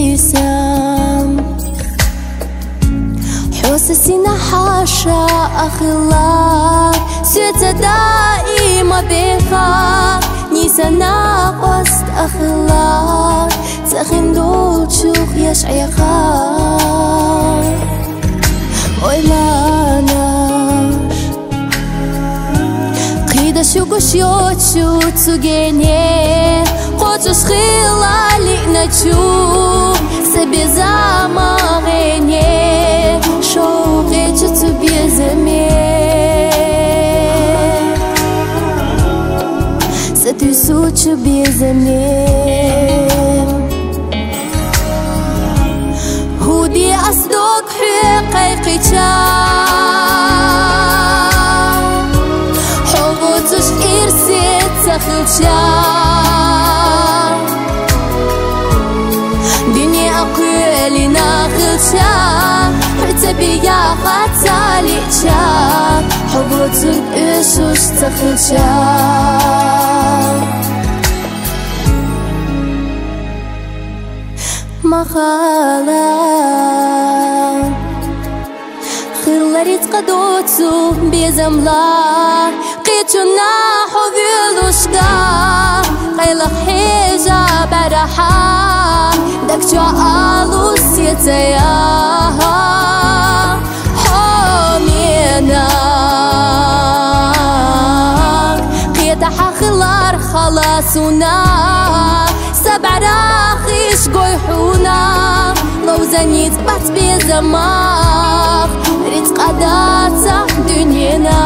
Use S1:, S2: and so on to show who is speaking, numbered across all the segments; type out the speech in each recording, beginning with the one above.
S1: ستيسام حوسسنا حاشا أخلا سيتا دائما بيخا نيسانا قصد أخلا تخين دول تشوخ يشعيخا ويماناش قيدا شوكو شيوتشو تسوغيني قوتو شخيلا لئناتشو سبي زاماغيني شوقي تشتو بيزمي بيزمين هودي أصدق حقيقتها حبوتش إرسيت تخلتها دنيا أقوالي ناخلتها حتبيا خاتاليتها حبوتك إيشوش تخلتها مخالا خلري تقدوتو بيزملا قيتونا حوفيلوشكا قيلق حيجا برحا دكتو ألوسيتيا حومينا قيتها خلار خلاصونا سبع راخيش قيحونا لو زنيت بات بيزماق ريت قداتا دنينا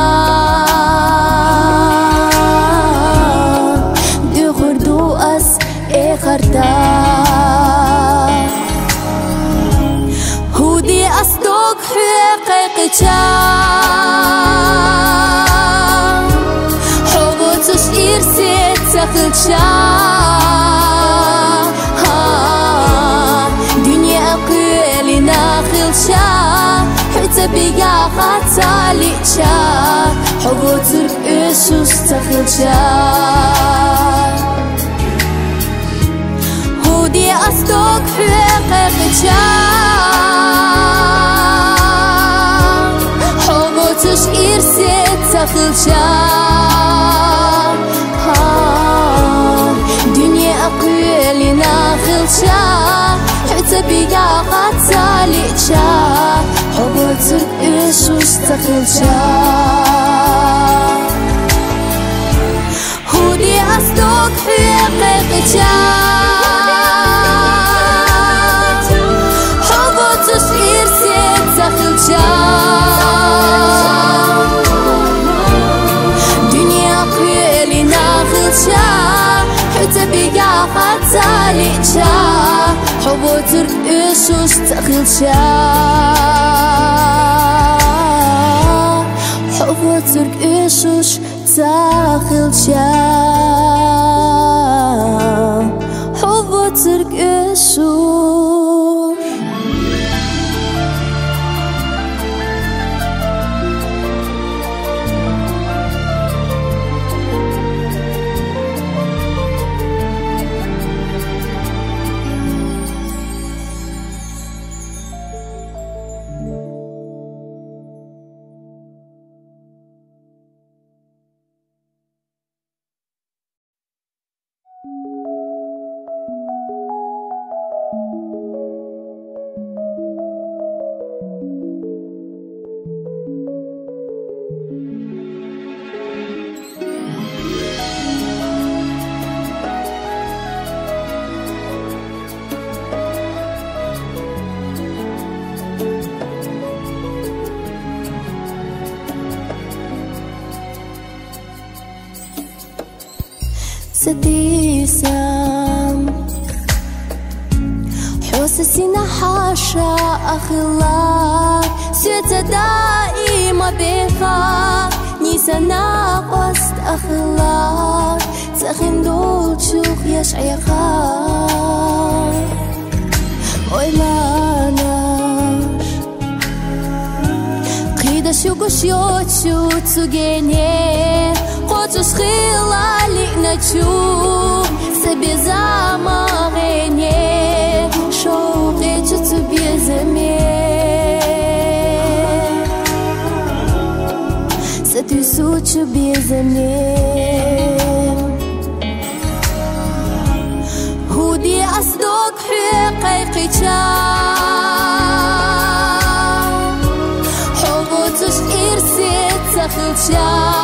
S1: دو خردو أس إخرتا هودي أصدق حقيقتها حبوتش إرسيت تخلتها حتبيا خاتاليتها حبوتك إيشوش تخلتها هودي أصدق حقيقتها حبوتش إرسيت تخلتها دنيا أقوالي ناخلتها حتبيا خاتاليتها حبوتك إيشوش تخلتها هودي أصدق حقيقتها حبوتش إرسيت تخلتها دنيا قوالي ناخلتها حتبيا خاتاليتها حبوتك إيشوش تخلتها حبوتك إيشوش تخلتها حبوتك إيشوش ستيسام حوسسنا حاشا أخلاق سيتا دائما بيخا نيسانا قصد أخلاق تخين دول تشوخ يشعي خاق ويلاناش قيدا شوكو شيوتشو تسوغيني قوتو شخيلالي نتشو سبي زاماغيني شوقي تشتو بيزمي ستو سوتشو بيزمي هودي أصدق حقيقتها حبوتش إرسيت تخلتها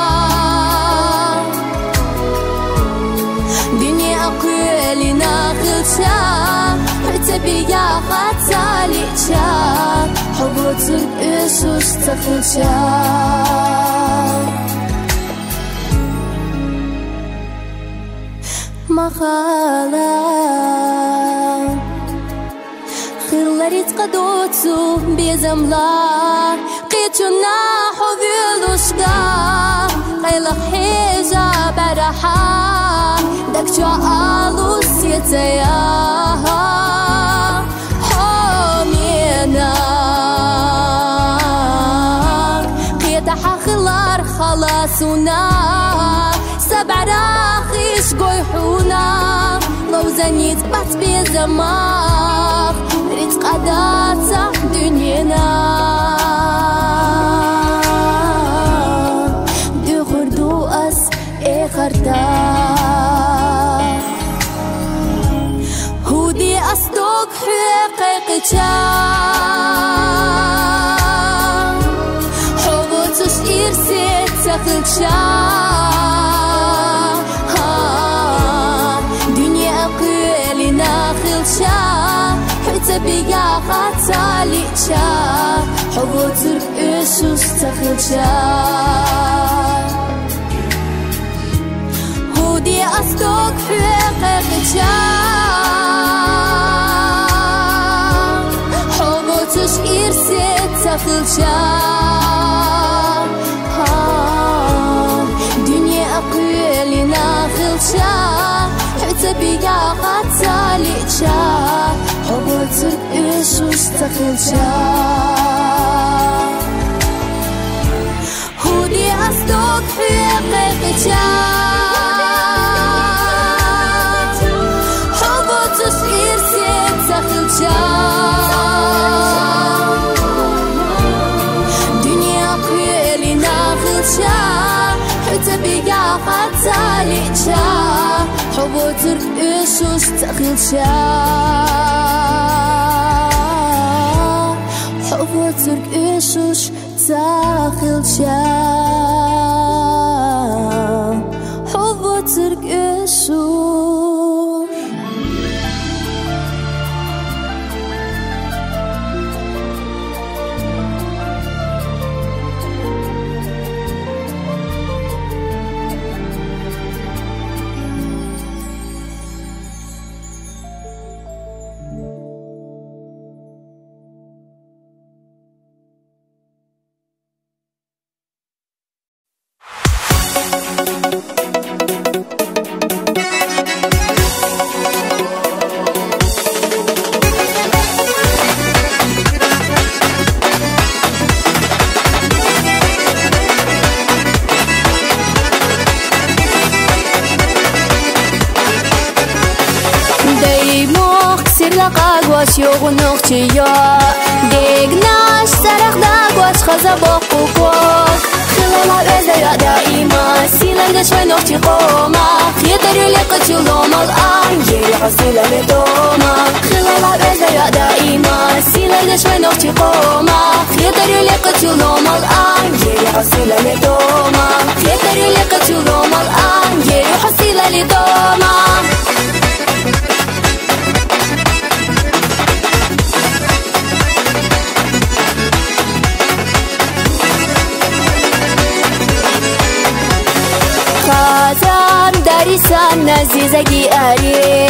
S1: دنيا أقوالي ناخلتها حتبيا خاتاليتها حبوتك إيشوش تخلتها مخالا خيرلريت قدوتسو بيزملا قيتنا حوفيلوشكا قيلق حيجا برحا دكجا آلوسيتيا حومينا قيتها خلار خلاصونا سبع راخيش قيحونا لو زنيت بات بيزماق ريت قداتا دنينا دو خردو أس إخرتا هودي أصدق حقيقتا حبوتش إرسيت تخلشا بيا خاتاليشا حبوتر إيشوش تخلشا هودي أصدق حقيقتا حبوتش إرسيت تخلشا دنيا أقوالي ناخلشا حتى بيا خاتاليشا حبوتر إيشوش تخلشا هودي أصدق حقيقتا حبوتش إرسيت تخلشا دنيا قيلي ناخلشا حتى بيا خاتاليشا حبوتر إيشوش تخلشا حبوتر إيشوش تخلشا حبوتر إيشوش واش يغنوك تيا ديقناش سرق داك واش خزبوك وكوك خلالها بزيا دائما سيلا شوي نوكتي قوما يدري لي قتلوم الآن يري حصيلة لدوما خلالها بزيا دائما سيلا شوي نوكتي قوما يدري لي قتلوم الآن يري حصيلة لدوما يدري لي قتلوم الآن يري حصيلة لدوما داريسان نزيزكي أري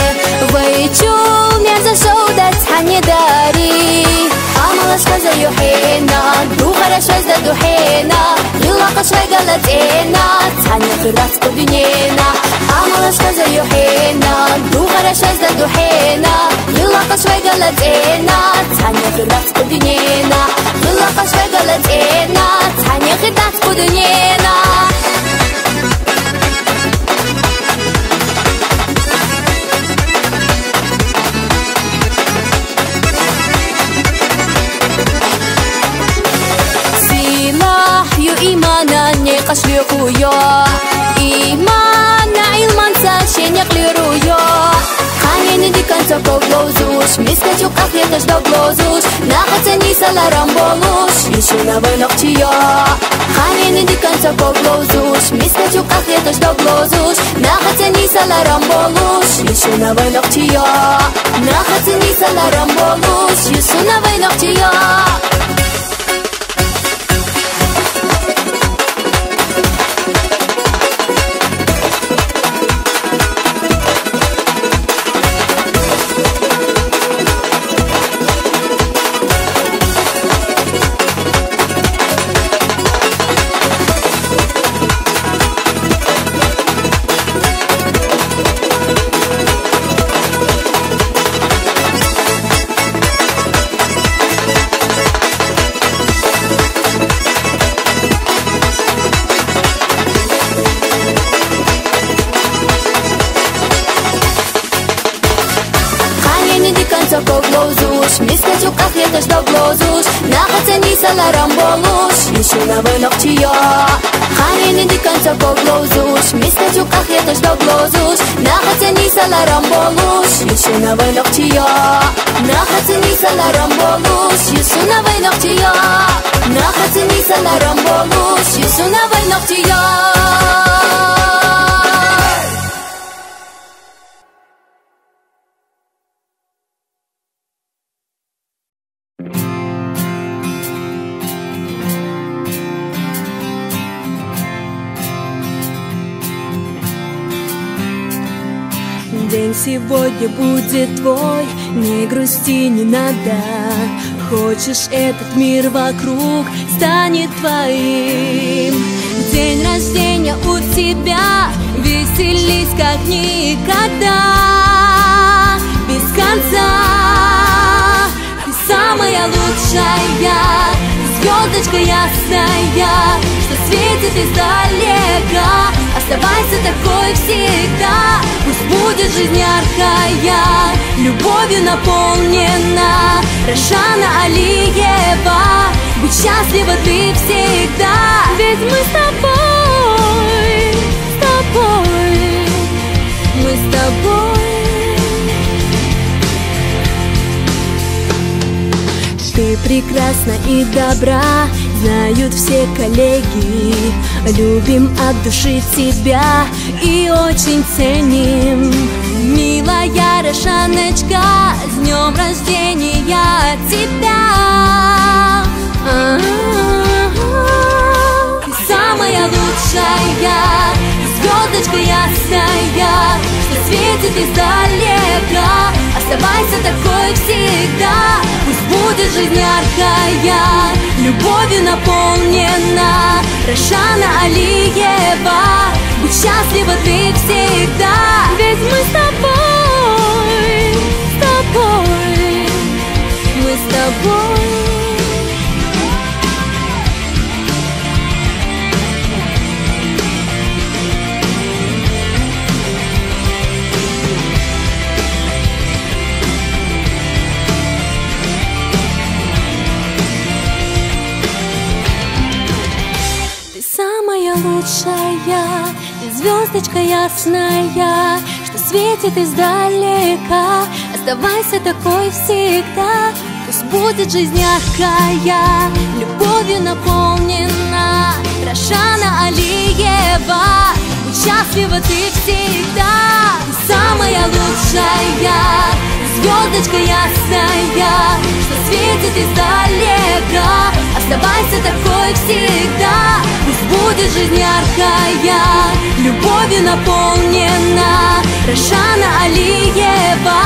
S1: ويتشول ميرزا شودت حني داري عملش خزا يحينا دوغرش وزا دوحينا يلاقش ويقلت إينا تحني خرات قدنينا عملش خزا يحينا دوغرش وزا دوحينا يلاقش ويقلت إينا تحني خرات قدنينا يلاقش ويقلت إينا تحني خرات قدنينا إيمانا نقشلي خويا إيمانا علما تاشين يقلي رويا خانين دي كانت بوغلوزوش مسكتو قفلتش دوغلوزوش ناقتني سلارم بولوش يشونا بنقتيا خانين دي كانت بوغلوزوش مسكتو قفلتش دوغلوزوش ناقتني سلارم بولوش يشونا بنقتيا ناقتني سلارم بولوش يشونا بنقتيا Мискачу кахлета ждал глазуш Нахаться не саларам болуш Еще на войнах чья Хамины до конца поглазуш Мискачу кахлета ждал глазуш Нахаться не саларам болуш Еще на войнах чья Нахаться не саларам болуш Еще на войнах чья Нахаться не саларам болуш Еще на войнах чья
S2: День сегодня будет твой, не грусти не надо. Хочешь, этот мир вокруг станет твоим. День рождения у тебя, веселись как никогда. Без конца ты самая лучшая, звездочка ясная, что светит издалека. Оставайся такой всегда, пусть будет жизнь яркая, любовью наполнена. Рашана Алиева, будь счастлива ты всегда, ведь мы с тобой, мы с тобой. Ты прекрасна и добра, знают все коллеги. Любим от души тебя и очень ценим. Милая Рошаночка, с днем рождения тебя. Ты самая лучшая, звездочка ясная, что светит издалека. Оставайся такой всегда, пусть будет жизнь яркая, любовью наполнена. Рашана Алиева, будь счастлива ты всегда, ведь мы с тобой, мы с тобой. Лучшая, ты звездочка ясная, что светит издалека. Оставайся такой всегда, пусть будет жизнь яркая, любовью наполнена. Рашана Алиева, будь счастлива ты всегда. Ты самая лучшая, звездочка ясная, что светит издалека. Оставайся такой всегда, пусть будет жизнь яркая, любовью наполнена. Рашана Алиева,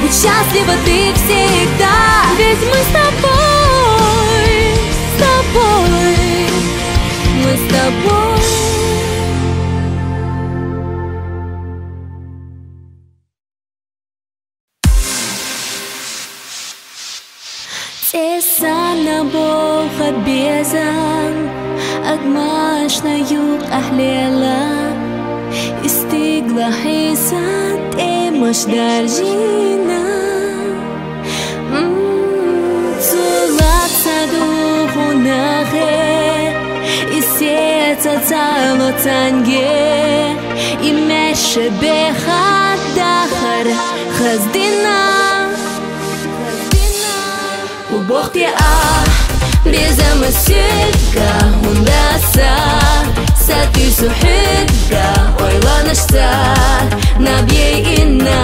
S2: будь счастлива ты всегда, ведь мы с тобой, мы с тобой. Тесана Бога безан, Агмашнаю ахлела, Истигла хейсан, Темаш даржина. Цулак саду хунахе, И сердце цало цанге, И меше беха дахар хаздина. Бог тиа, безамасилька, ундаса, сати сухидка, ойла нашта, набьей инна,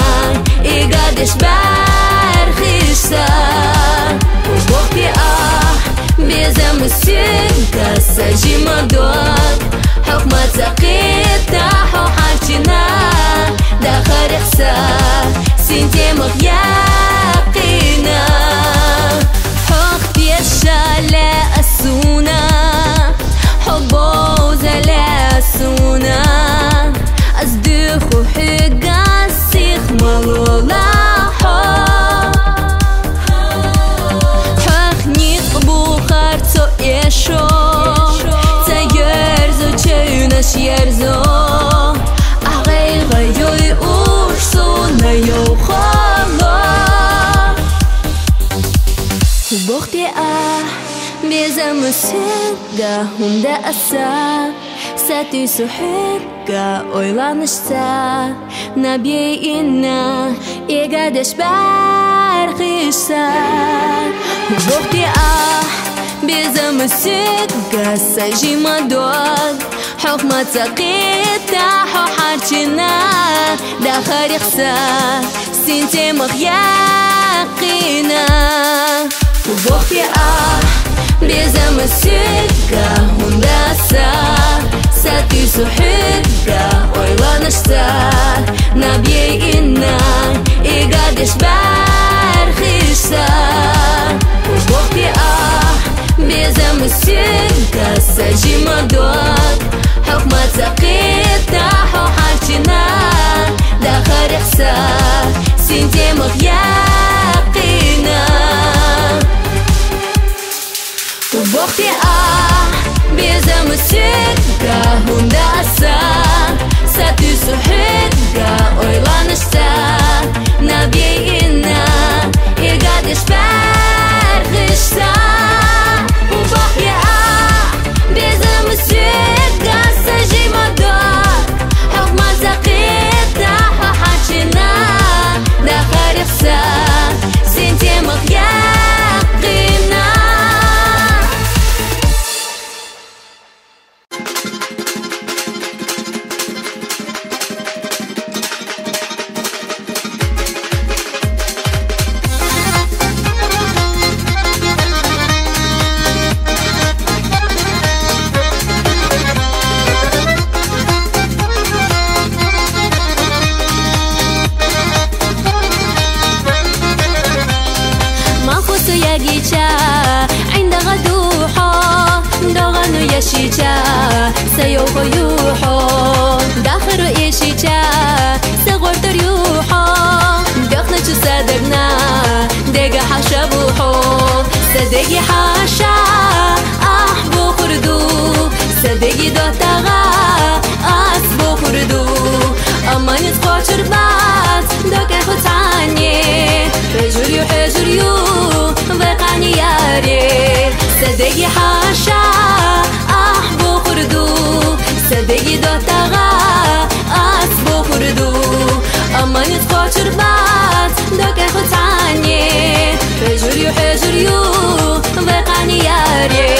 S2: и гадиш бархишта. Бог тиа, безамасилька, сажи мадот, хукма цакита, хухарчина, дахар ихса, синтемок яқина. لا أسونا حبو زلا أسونا أصدقو حقا سيخ مالولا حق نيقبو خارتو يشو تيرزو تشيوناش يرزو أغي غيوي أوش سونا يوخالو musiga hunda asa Satu suhiga oylanışsa Nabiyina igadesh barqishsa Bukti biza musiga sajima dog حكمة سقيتا حوحارتنا داخل يخسى سنتي مغياقينا وبوخي بيزا مسيقا هندسة ساتي سحيقا ويلا نشتا نبيئنا إيقادش بارخيشتا وبوخي بيزا مسيقا سجيما دوك حكمة سقيتا حوحارتنا داخل يخسى سنتي مغياقينا وبوختي بيزا مسيقا هندسة ساتي سحيقا ويلا نشتا نبيئنا إيقادش بارغشتا وبوختي بيزا مسيقا سجيما دور حكمة سقيتا حوحارتنا داخل يخسى سنتي مغياقينا سيوخو يوحو داخل إيشيجا سغور تريوحو دخنا شو صدقنا دقا حاشا بوحو صدقي حاشا أحبو خردو صدقي دوتاغا أسبو خردو أما نتقو شربات دوكا خطاني حجريو حجريو بقاني ياري صدقي حاشا صدقي دوتاغا أسبو خردو أما نتقو شربات دوكا خطاني حجريو حجريو بقاني ياري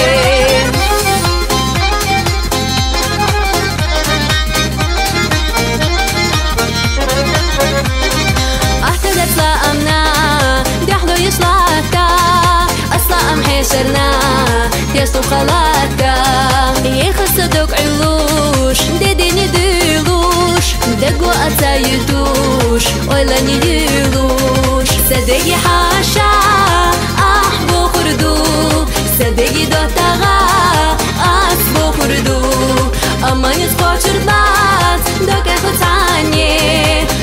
S2: أحتدت لا أمنا دحلو يشلاتا أصلا أم حيشرنا يشتو خلاتا يخصدوك علوش ديديني ديلوش دقو أتايدوش ويلا نديلوش صدقي حاشا أحبو خردو صدقي دوتاغا أسبو خردو أما نتقو شربات دوكا خطاني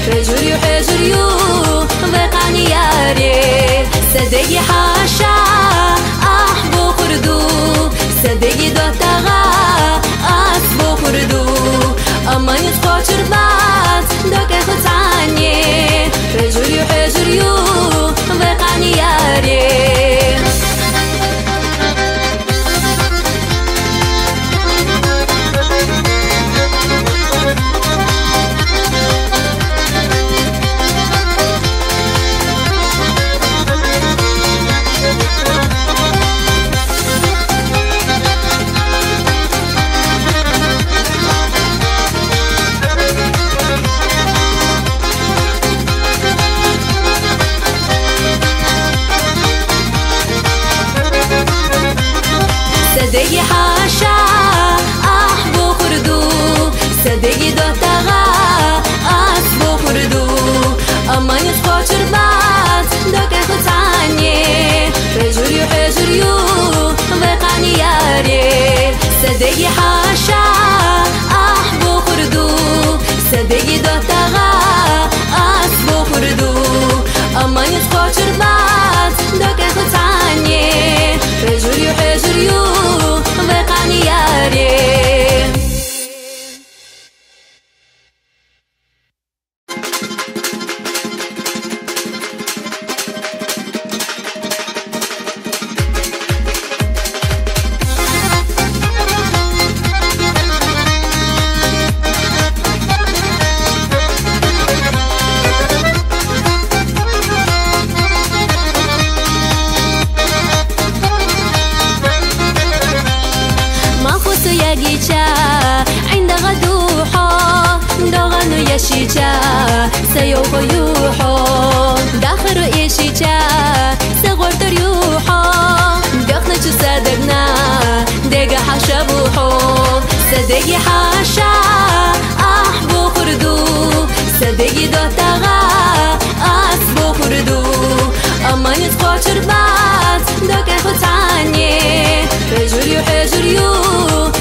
S2: حجريو حجريو بقاني ياري صدقي حاشا أحبو خردو صدقي دوتاغا أسبو خردو أما نتقو شربات دوكا خطاني حجريو حجريو بقاني ياري صدقي حاشا أحبو خردو صدقي دوتاغا أسبو خردو أما نتقو شربات دوكا خطاني حجريو حجريو بقاني ياري صدقي حاشا أحبو خردو صدقي دوتاغا أسبو خردو أما نتقو شربات دوكا خطاني حجريو حجريو بقاني ياري صدقي حاشا أحبو خردو صدقي دوتاغا أسبو خردو أما نتقو شربات دوكا خطاني حجريو حجريو بقاني ياري سوياجيشا عند غدوحو دوغانو يشيشا سيوخو يوحو داخرو يشيشا سغور تريوحو دخنا شو صدقنا دقا حشبوحو صدقي حاشا أحبو خردو صدقي دوتاغا أسبو خردو أما نتخو شربات دوكا خطاني حجريو حجريو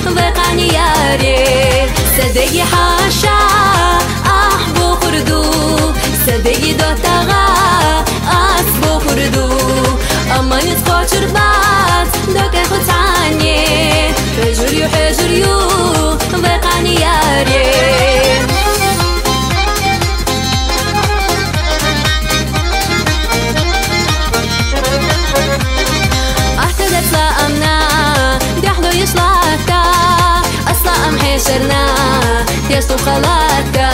S2: ضيقاني ياري صدقي حاشا أحبو خردو صدقي دوتاغا أسبو خردو أما نتخو شربات دوكا خطاني حجريو حجريو ضيقاني ياري حشرنا يسو خلاتا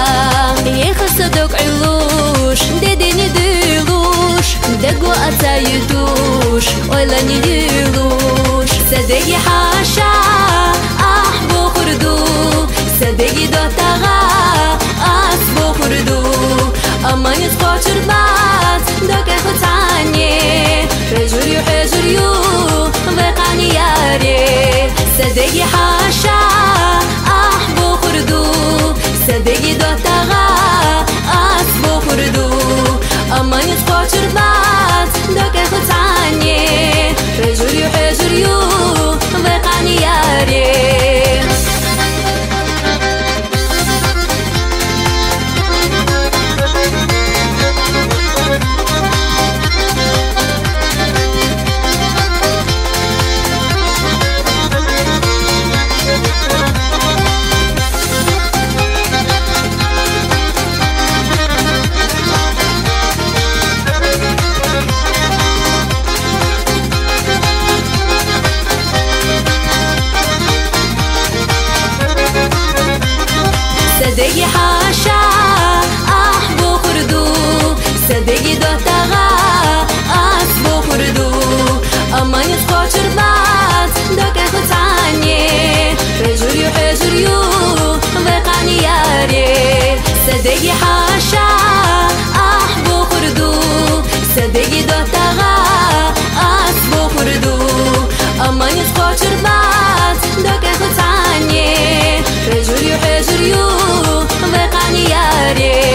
S2: يخصدوك علوش ديديني ديلوش دقو أتايدوش ولا نديلوش صدقي حاشا أحبو خردو صدقي دوتاغا أسبو خردو أما نتخو شربات دوكا خطاني حجريو حجريو ضيقاني ياري صدقي حاشا أحبو خردو صدقي دوتاغا أسبو خردو أما نتخو شربات دوكا خطاني حجريو حجريو ضيقاني ياري صدقي حاشا أحبو خردو صدقي دوتاغا أسبو خردو أما نتخو شربات دوكا خطاني حجريو حجريو ضيقاني ياري صدقي حاشا أحبو خردو صدقي دوتاغا أسبو خردو أما نتخو شربات دوكا خطاني حجريو حجريو ضيقاني ياري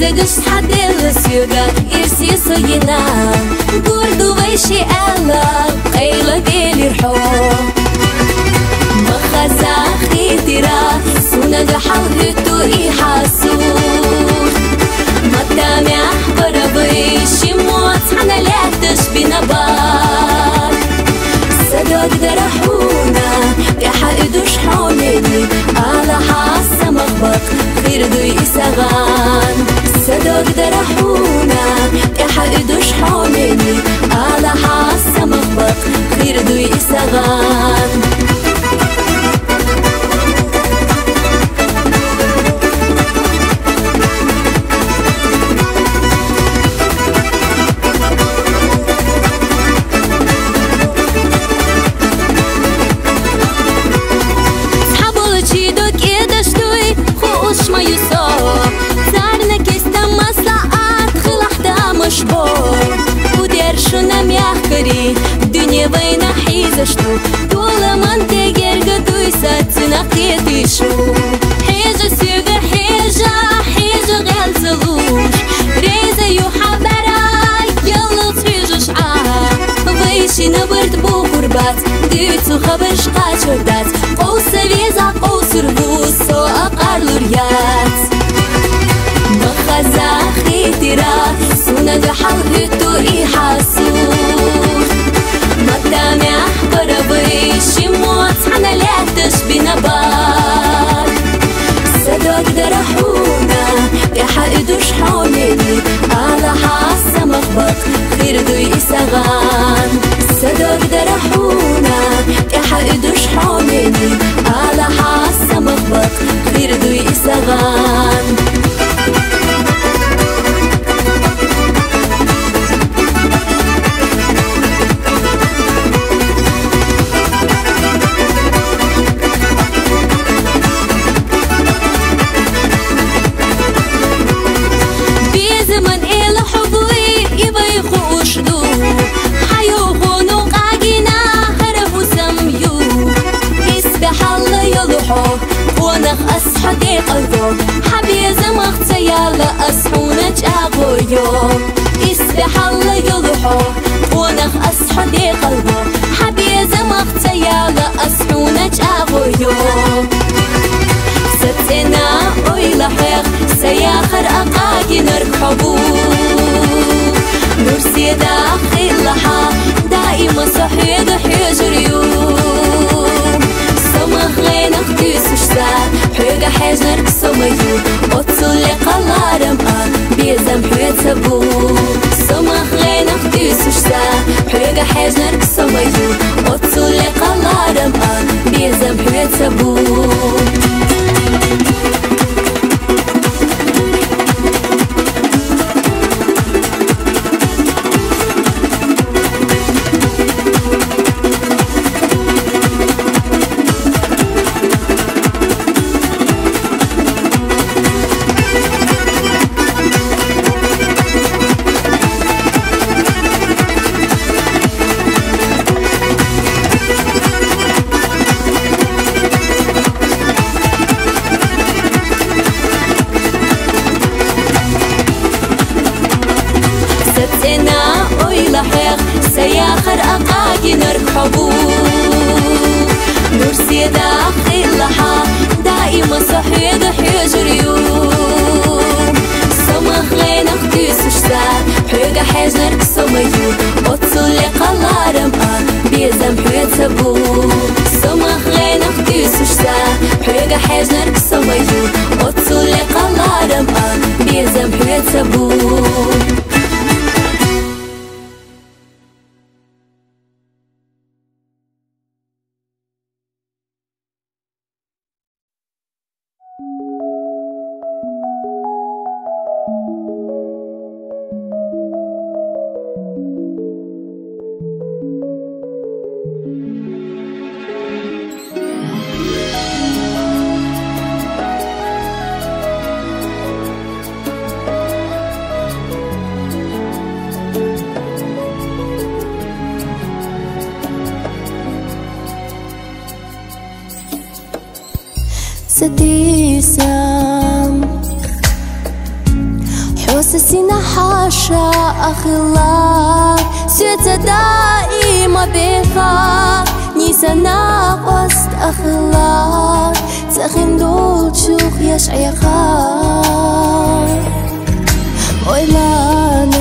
S1: Zegăși hadeles yoga irsi soyina Gordu vayshi ala qayla gelir ho Makhaza khitira sunaga hawlitu ihasur Matami ahbara vayshi muat hana la tashbina bar Sadaq darahuna يحقدوا شحونني على حاسة مخبط خيردوا يسغان صدق درحونا يحقدوا شحونني على حاسة مخبط خيردوا يسغان Dünya bayna hizashtu Tola mante gerga duysa tsinaqetishu Hija syuga hija gal zalush Reza yu habaray yalla tfijush
S2: Машина бырт бу хурбат Дыцу хабыш качырдат Қоусы веза қоусыр вусо ақарлыр ят Махаза хитира Суна духал хиту и хасур Матамя барабы Шимот хана лятыш бинабар Садок дарахуна يحقدوش حوليني على حاسة مخبط خيردو يسغان صدق درحونا يحقدوش حوليني على حاسة مخبط خيردو يسغان أصحدي قلبو حبي زمخت يالا أصحونج أغويو يسبح الله يضحو ونخ أصحدي قلبو حبي زمخت يالا أصحونج أغويو ستنا أويلا حيق سياخر أقاقي نركحبو نرسي داخل لحا دائما صحيد حجريو سمخ غينك تيسوشتا حيقا حجنر كسوميو أطولي قلارم بيزم حيت سبو سمخ غينك تيسوشتا حيقا حجنر كسوميو أطولي قلارم بيزم حيت سبو سياخر أقاقي نركحبو نرسي داخل لحا دائما صحيد حجريو سمخ غينك تيسوشتا حيقا حجنر كسوميو أطولي قلارم بيزم حيت سبو سمخ غينك تيسوشتا حيقا حجنر كسوميو أطولي قلارم بيزم حيت سبو
S1: ستيسم حسسنا حاشا أخلاق سيتا دائما بخاق نيسانا قصد أخلاق تخين دول شوخ يشعي خاق ويلاناش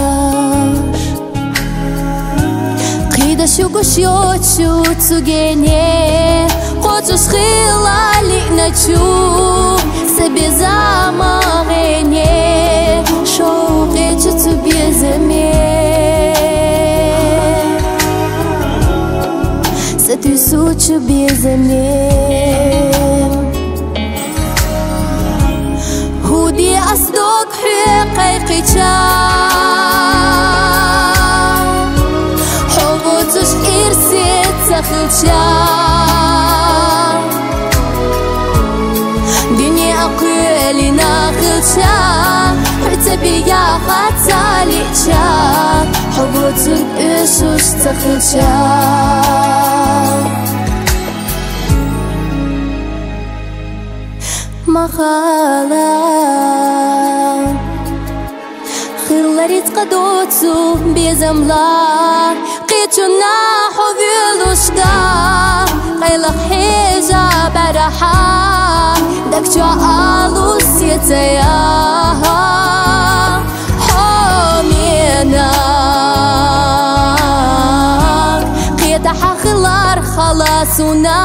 S1: قيدا شوكو شوتشو تسوغيني قوتو شخيلالي نشوف سبي زماني شوقي جتو بيزمي ستو سوتشو بيزمي هودي أصدق حقيقي حبوتوش إرسيت تخلشا أقولي ناخلشا حتبيا خاتاليشا حبوتن إيشوش تخلشا مخالا خلريت قدوتو بيزملا قيتو ها دكتور ألوسيتيا حمينا قيتها خلار خلاصنا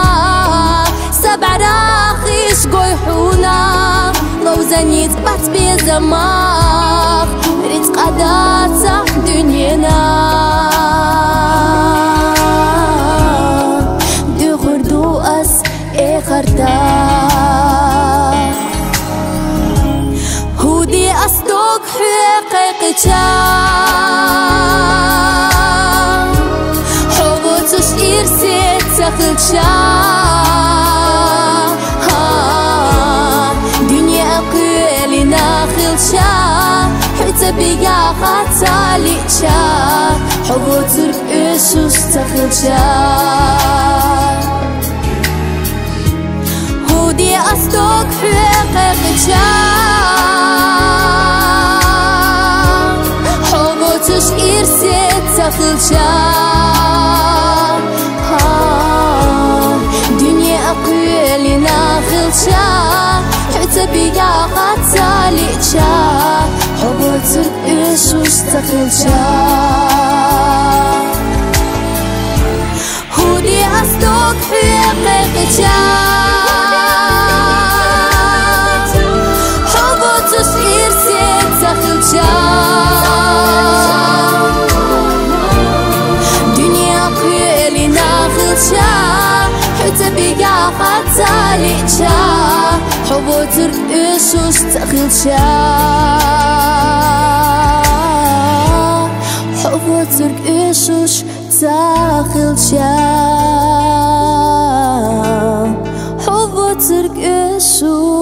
S1: سبع راخيش قيحونا لو زنيت بات بزماغ ريت قداتها دنينا دغر دوأس إخرتا هودي أصدق حقيقتا حبوتش إرسيت تخلتا بيا خاتاليشا حبوتر إيشوش تخلشا هودي أصدق حقيقتا حبوتش إرسيت تخلشا دنيا أقوالي ناخلشا حتى بيا خاتاليشا حبوتر إيشوش تخلشا هودي أصدق حقيقتا حبوتش إرسيت تخلشا دنيا قيلي ناخلشا حتى بيا خاتاليشا حبوتر إيشوش تخلشا حبوتر إيشوش تخلشا حبوتر إيشوش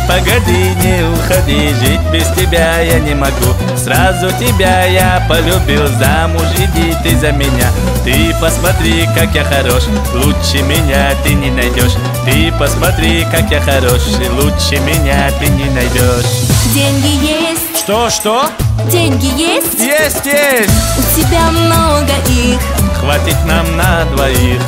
S3: Погоди, не уходи, жить без тебя я не могу. Сразу тебя я полюбил, замуж иди ты за меня. Ты посмотри, как я хорош, лучше меня ты не найдешь. Ты посмотри, как я хорош, лучше меня ты не найдешь.
S2: Деньги есть.
S3: Что?
S2: Деньги есть?
S3: Есть!
S2: У тебя много их.
S3: Хватит нам на двоих.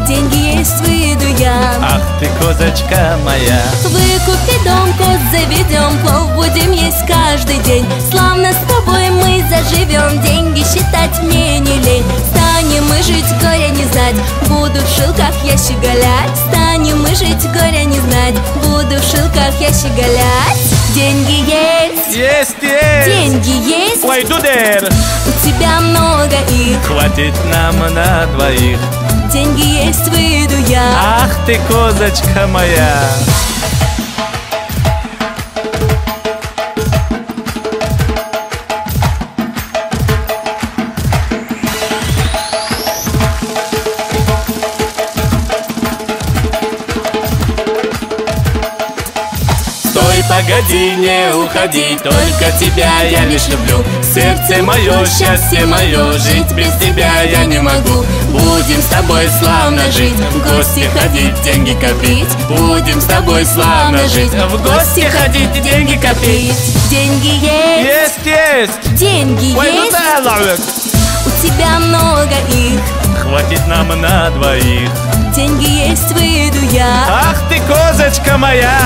S2: Деньги есть, выйду я.
S3: Ах ты, козочка моя.
S2: Выкупи дом, коз заведем, плов будем есть каждый день. Славно с тобой мы заживем, деньги считать мне не лень. Станем мы жить, горя не знать, буду в шелках я щеголять. Станем мы жить, горя не знать, буду в шелках я щеголять. Деньги есть.
S3: Есть!
S2: Деньги есть.
S3: Ой, дудер.
S2: У тебя много их.
S3: Хватит нам на двоих.
S2: Деньги есть, выйду я.
S3: Ах ты, козочка моя. Погоди, не уходи, только тебя я лишь люблю. Сердце мое, счастье мое, жить без тебя я не могу. Будем с тобой славно жить, в гости ходить, деньги копить. Будем с тобой славно жить, в гости ходить, деньги копить.
S2: Деньги есть.
S3: Есть!
S2: Деньги есть. У тебя много их.
S3: Хватит нам на двоих.
S2: Деньги есть, выйду я.
S3: Ах ты, козочка моя.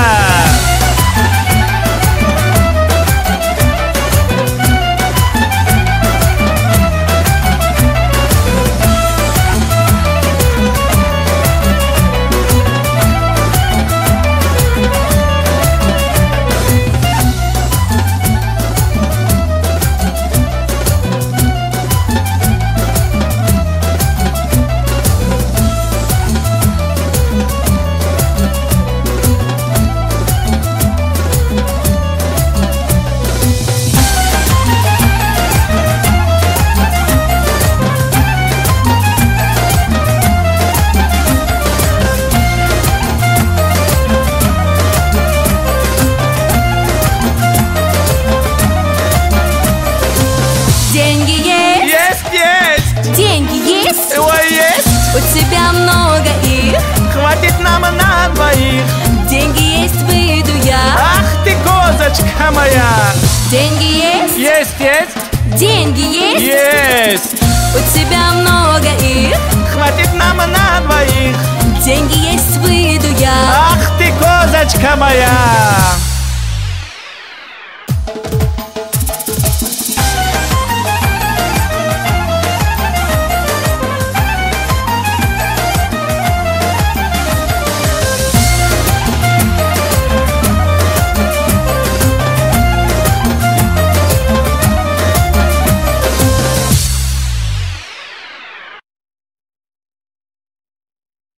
S3: моя.
S2: Деньги есть?
S3: Есть.
S2: Деньги есть?
S3: Есть.
S2: У тебя много их?
S3: Хватит нам на двоих.
S2: Деньги есть, выйду я.
S3: Ах ты, козочка моя.